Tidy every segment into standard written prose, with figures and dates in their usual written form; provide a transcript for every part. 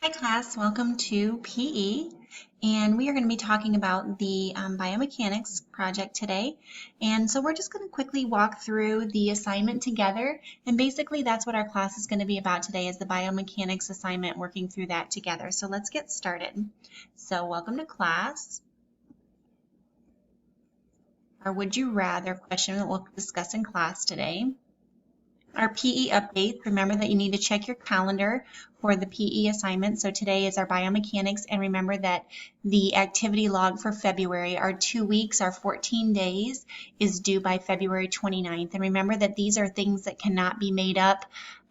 Hi class, welcome to PE, and we are going to be talking about the biomechanics project today. And so we're just going to quickly walk through the assignment together, and basically that's what our class is going to be about today, is the biomechanics assignment, working through that together. So let's get started. So welcome to class. Our would you rather question that we'll discuss in class today. Our PE updates, remember that you need to check your calendar for the PE assignment. So today is our biomechanics, and remember that the activity log for February, our 2 weeks, our 14 days, is due by February 29th. And remember that these are things that cannot be made up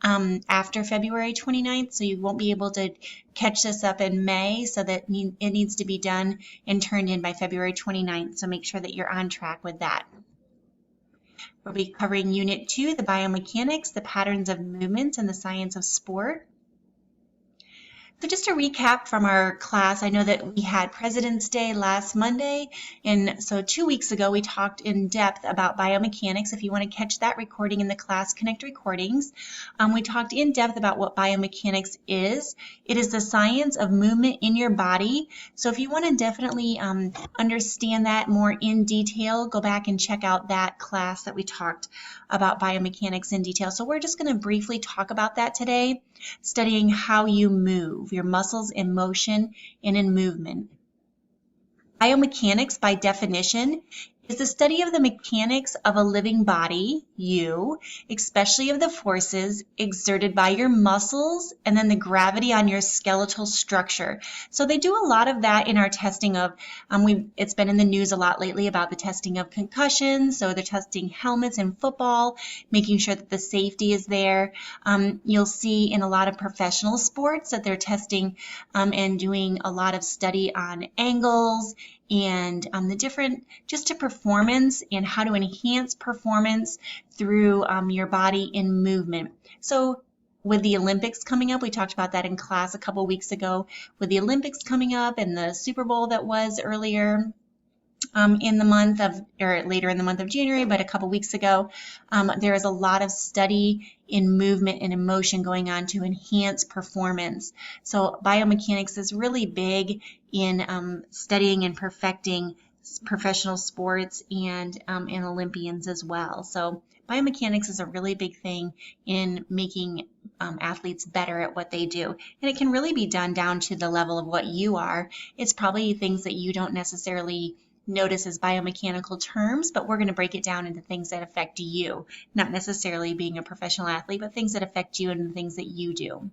after February 29th, so you won't be able to catch this up in May, so that it needs to be done and turned in by February 29th. So make sure that you're on track with that. We'll be covering Unit 2, the biomechanics, the patterns of movement, and the science of sport. So just to recap from our class, I know that we had President's Day last Monday, and so 2 weeks ago we talked in depth about biomechanics. If you want to catch that recording in the Class Connect recordings, we talked in depth about what biomechanics is. It is the science of movement in your body. So if you want to definitely understand that more in detail, go back and check out that class that we talked about biomechanics in detail. So we're just going to briefly talk about that today, studying how you move, your muscles in motion and in movement. Biomechanics, by definition, is the study of the mechanics of a living body, you, especially of the forces exerted by your muscles and then the gravity on your skeletal structure. So they do a lot of that in our testing of, it's been in the news a lot lately about the testing of concussions, so they're testing helmets in football, making sure that the safety is there. You'll see in a lot of professional sports that they're testing and doing a lot of study on angles and the different, just to performance and how to enhance performance through your body in movement. So with the Olympics coming up, we talked about that in class a couple weeks ago, with the Olympics coming up and the Super Bowl that was earlier in the month of, or later in the month of January, but a couple weeks ago, there is a lot of study in movement and emotion going on to enhance performance. So biomechanics is really big in studying and perfecting professional sports and Olympians as well. So biomechanics is a really big thing in making athletes better at what they do. And it can really be done down to the level of what you are. It's probably things that you don't necessarily notice as biomechanical terms, but we're going to break it down into things that affect you, not necessarily being a professional athlete, but things that affect you and the things that you do.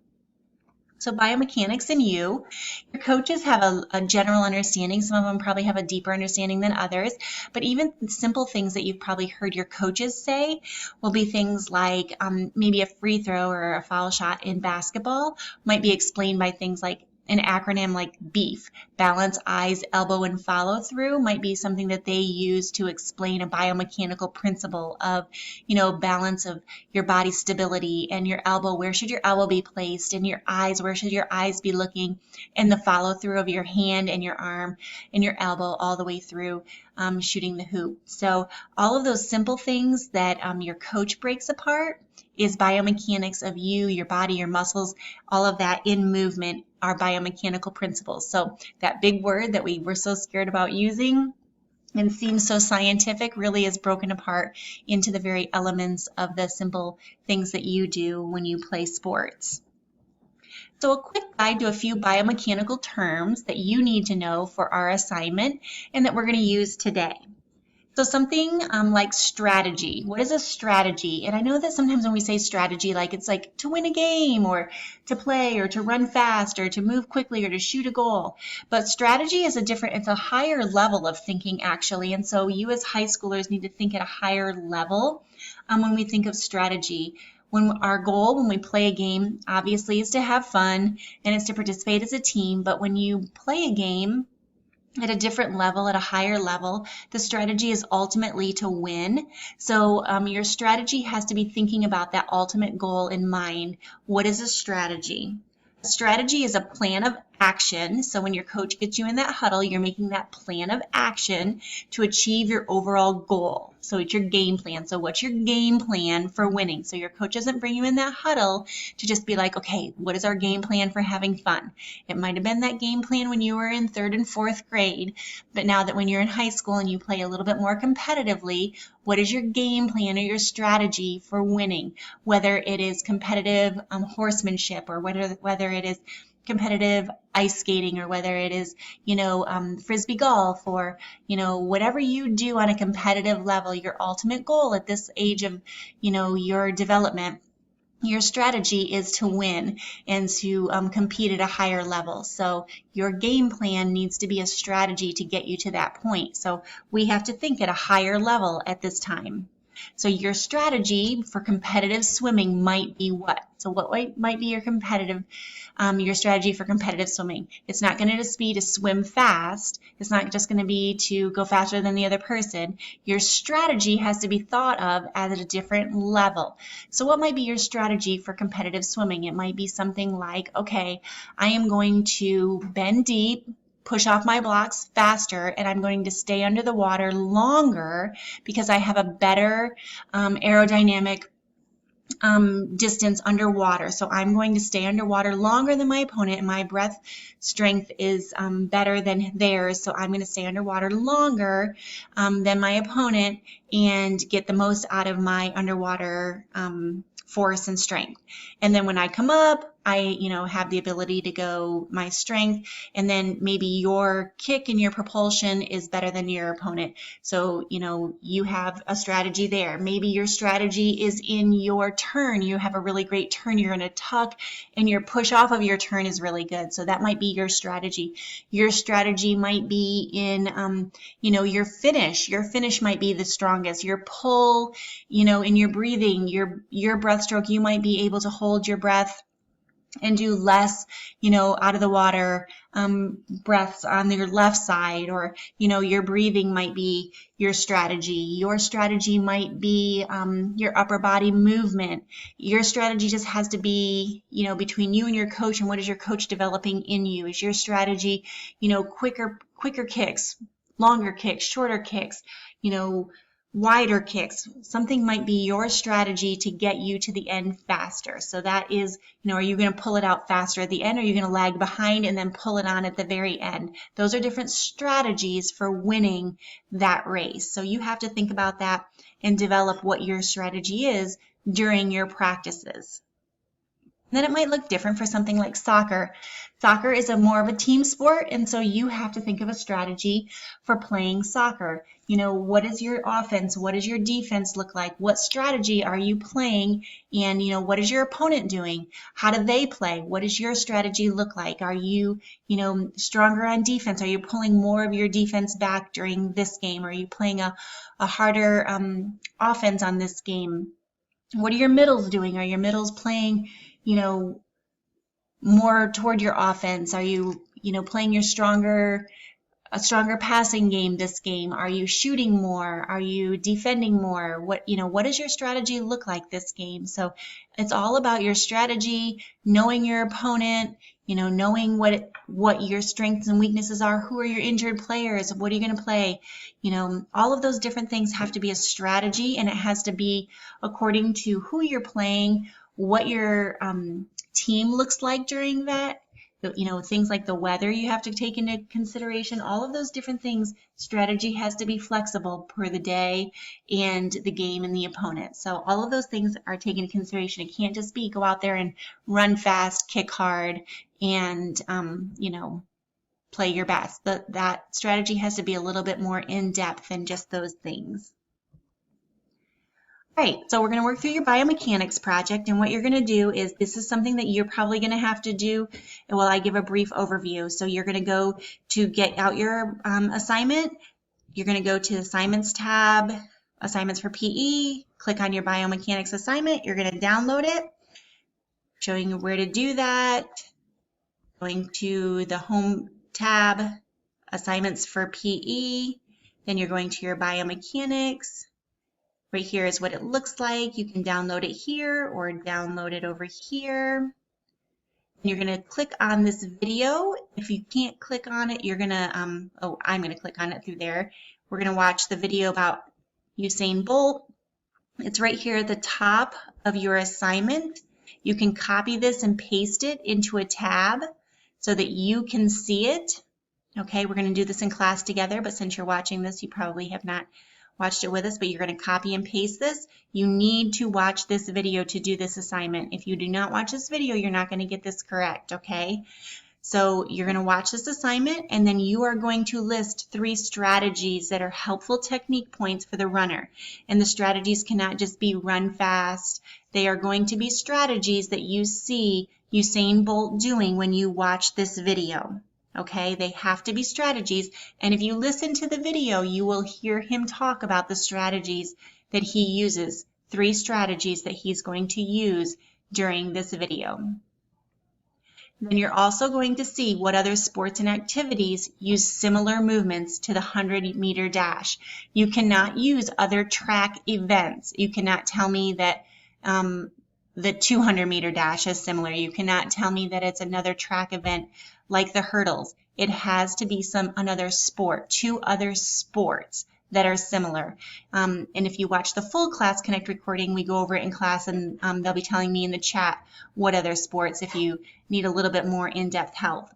So biomechanics and you, your coaches have a general understanding. Some of them probably have a deeper understanding than others, but even simple things that you've probably heard your coaches say will be things like maybe a free throw or a foul shot in basketball might be explained by things like an acronym like BEEF, balance, eyes, elbow, and follow through, might be something that they use to explain a biomechanical principle of, balance of your body stability, and your elbow, where should your elbow be placed, and your eyes, where should your eyes be looking, and the follow through of your hand and your arm and your elbow all the way through shooting the hoop. So all of those simple things that your coach breaks apart is biomechanics of you, your body, your muscles, all of that in movement are biomechanical principles. So that big word that we were so scared about using and seems so scientific really is broken apart into the very elements of the simple things that you do when you play sports. So a quick guide to a few biomechanical terms that you need to know for our assignment and that we're going to use today. So something like strategy. What is a strategy? And I know that sometimes when we say strategy, like it's like to win a game or to play or to run fast or to move quickly or to shoot a goal. But strategy is it's a higher level of thinking actually. And so you as high schoolers need to think at a higher level when we think of strategy. When our goal when we play a game obviously is to have fun and it's to participate as a team. But when you play a game at a different level, at a higher level, the strategy is ultimately to win. So your strategy has to be thinking about that ultimate goal in mind. What is a strategy? A strategy is a plan of action. So when your coach gets you in that huddle, you're making that plan of action to achieve your overall goal. So it's your game plan. So what's your game plan for winning? So your coach doesn't bring you in that huddle to just be like, okay, what is our game plan for having fun? It might have been that game plan when you were in 3rd and 4th grade, but now that when you're in high school and you play a little bit more competitively, what is your game plan or your strategy for winning? Whether it is competitive horsemanship, or whether it is competitive ice skating, or whether it is, frisbee golf, or, whatever you do on a competitive level, your ultimate goal at this age of, your development, your strategy is to win and to compete at a higher level. So your game plan needs to be a strategy to get you to that point. So we have to think at a higher level at this time. So your strategy for competitive swimming might be what? So what might be your strategy for competitive swimming? It's not going to just be to swim fast. It's not just going to be to go faster than the other person. Your strategy has to be thought of at a different level. So what might be your strategy for competitive swimming? It might be something like, okay, I am going to bend deep, push off my blocks faster, and I'm going to stay under the water longer because I have a better aerodynamic distance underwater. So I'm going to stay underwater longer than my opponent, and my breath strength is better than theirs. So I'm going to stay underwater longer than my opponent and get the most out of my underwater force and strength. And then when I come up, I, have the ability to go my strength, and then maybe your kick and your propulsion is better than your opponent. So, you have a strategy there. Maybe your strategy is in your turn. You have a really great turn. You're in a tuck, and your push off of your turn is really good. So that might be your strategy. Your strategy might be in, your finish. Your finish might be the strongest. Your pull, in your breathing, your breaststroke, you might be able to hold your breath and do less, out of the water breaths on your left side, or, your breathing might be your strategy. Your strategy might be your upper body movement. Your strategy just has to be, between you and your coach, and what is your coach developing in you? Is your strategy, quicker kicks, longer kicks, shorter kicks, wider kicks? Something might be your strategy to get you to the end faster. So that is, are you going to pull it out faster at the end? Or are you going to lag behind and then pull it on at the very end? Those are different strategies for winning that race. So you have to think about that and develop what your strategy is during your practices. Then it might look different for something like soccer. Soccer is more of a team sport, and so you have to think of a strategy for playing soccer. What is your offense? What does your defense look like? What strategy are you playing? And, what is your opponent doing? How do they play? What does your strategy look like? Are you, stronger on defense? Are you pulling more of your defense back during this game? Are you playing a harder offense on this game? What are your middles doing? Are your middles playing more toward your offense? Are you, playing a stronger passing game this game? Are you shooting more? Are you defending more? What does your strategy look like this game? So it's all about your strategy, knowing your opponent, knowing what your strengths and weaknesses are. Who are your injured players? What are you going to play? All of those different things have to be a strategy, and it has to be according to who you're playing, what your team looks like during that. Things like the weather you have to take into consideration. All of those different things, strategy has to be flexible per the day and the game and the opponent. So all of those things are taken into consideration. It can't just be go out there and run fast, kick hard, and play your best. That strategy has to be a little bit more in depth than just those things. All right, so we're going to work through your biomechanics project, and what you're going to do is, this is something that you're probably going to have to do while I give a brief overview. So you're going to go to get out your assignment. You're going to go to the Assignments tab, Assignments for PE, click on your biomechanics assignment. You're going to download it, showing you where to do that. Going to the Home tab, Assignments for PE, then you're going to your biomechanics. Right here is what it looks like. You can download it here or download it over here. You're going to click on this video. If you can't click on it, you're going to, I'm going to click on it through there. We're going to watch the video about Usain Bolt. It's right here at the top of your assignment. You can copy this and paste it into a tab so that you can see it. Okay, we're going to do this in class together, but since you're watching this, you probably have not watched it with us, but you're going to copy and paste this. You need to watch this video to do this assignment. If you do not watch this video, you're not going to get this correct, okay? So you're going to watch this assignment, and then you are going to list 3 strategies that are helpful technique points for the runner. And the strategies cannot just be run fast. They are going to be strategies that you see Usain Bolt doing when you watch this video. Okay, they have to be strategies, and if you listen to the video, you will hear him talk about the strategies that he uses, 3 strategies that he's going to use during this video. Then you're also going to see what other sports and activities use similar movements to the 100-meter dash. You cannot use other track events. You cannot tell me that the 200-meter dash is similar. You cannot tell me that it's another track event like the hurdles. It has to be another sport, 2 other sports that are similar. And if you watch the full Class Connect recording, we go over it in class, and they'll be telling me in the chat what other sports if you need a little bit more in-depth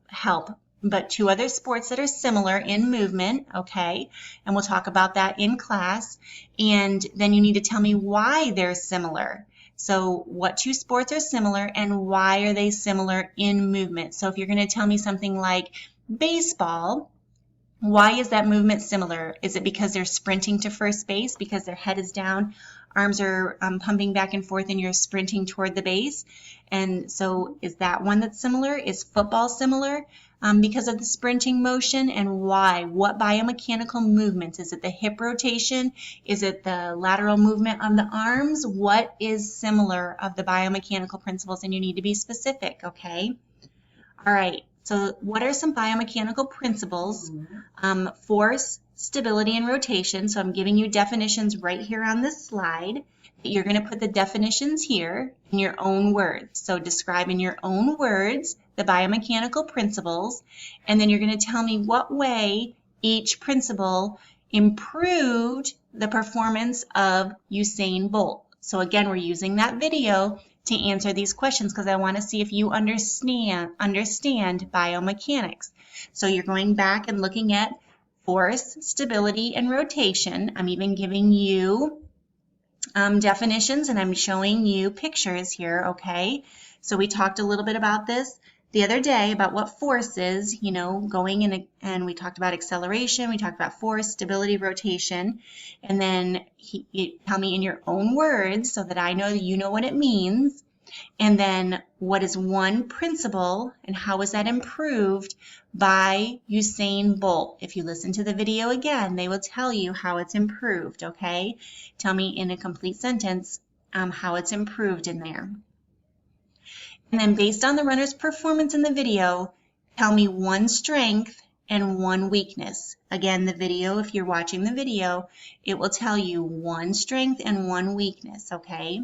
help. But 2 other sports that are similar in movement, okay? And we'll talk about that in class. And then you need to tell me why they're similar. So what 2 sports are similar and why are they similar in movement? So if you're going to tell me something like baseball, why is that movement similar? Is it because they're sprinting to first base because their head is down, arms are pumping back and forth, and you're sprinting toward the base? And so is that one that's similar? Is football similar because of the sprinting motion? And why? What biomechanical movements? Is it the hip rotation? Is it the lateral movement of the arms? What is similar of the biomechanical principles? And you need to be specific, okay? All right. So what are some biomechanical principles? Force, stability, and rotation. So I'm giving you definitions right here on this slide. You're going to put the definitions here in your own words. So describe in your own words the biomechanical principles, and then you're going to tell me what way each principle improved the performance of Usain Bolt. So again, we're using that video to answer these questions because I want to see if you understand biomechanics. So you're going back and looking at force, stability, and rotation. I'm even giving you definitions, and I'm showing you pictures here, okay? So we talked a little bit about this the other day about what force is, you know, going in, and we talked about acceleration, we talked about force, stability, rotation, and then you tell me in your own words so that I know that you know what it means, and then what is one principle and how is that improved by Usain Bolt. If you listen to the video again, they will tell you how it's improved, okay? Tell me in a complete sentence how it's improved in there. And then based on the runner's performance in the video, tell me one strength and one weakness. Again, the video, if you're watching the video, it will tell you one strength and one weakness, okay?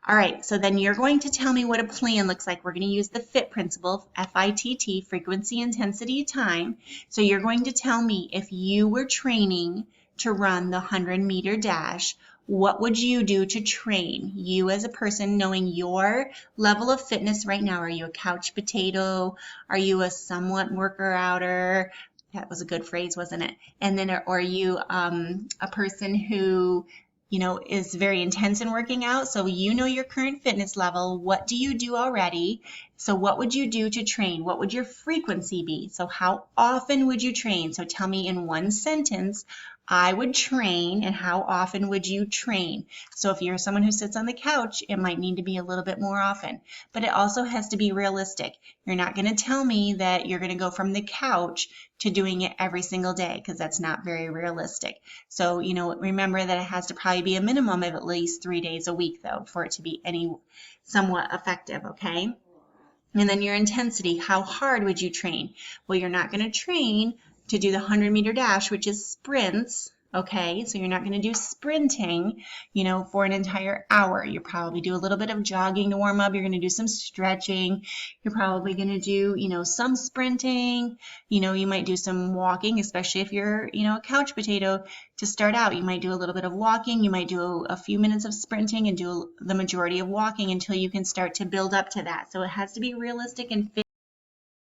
All right, so then you're going to tell me what a plan looks like. We're going to use the FIT principle, F-I-T-T, frequency, intensity, time. So you're going to tell me if you were training to run the 100-meter dash, what would you do to train? You as a person, knowing your level of fitness right now. Are you a couch potato? Are you a somewhat worker-outer? That was a good phrase, wasn't it? And then are you a person who, you know, is very intense in working out? So you know your current fitness level. What do you do already? So what would you do to train? What would your frequency be? So how often would you train? So tell me in one sentence, I would train, and how often would you train? So if you're someone who sits on the couch, it might need to be a little bit more often, but it also has to be realistic. You're not going to tell me that you're going to go from the couch to doing it every single day, because that's not very realistic. So, you know, remember that it has to probably be a minimum of at least 3 days a week, though, for it to be somewhat effective, okay? And then your intensity, how hard would you train? Well, you're not going to train to do the 100-meter dash, which is sprints, Okay, so you're not going to do sprinting, for an entire hour. You probably do a little bit of jogging to warm up. You're going to do some stretching. You're probably going to do, some sprinting. You might do some walking, especially if you're, a couch potato to start out. You might do a little bit of walking. You might do a few minutes of sprinting and do the majority of walking until you can start to build up to that. So it has to be realistic and fit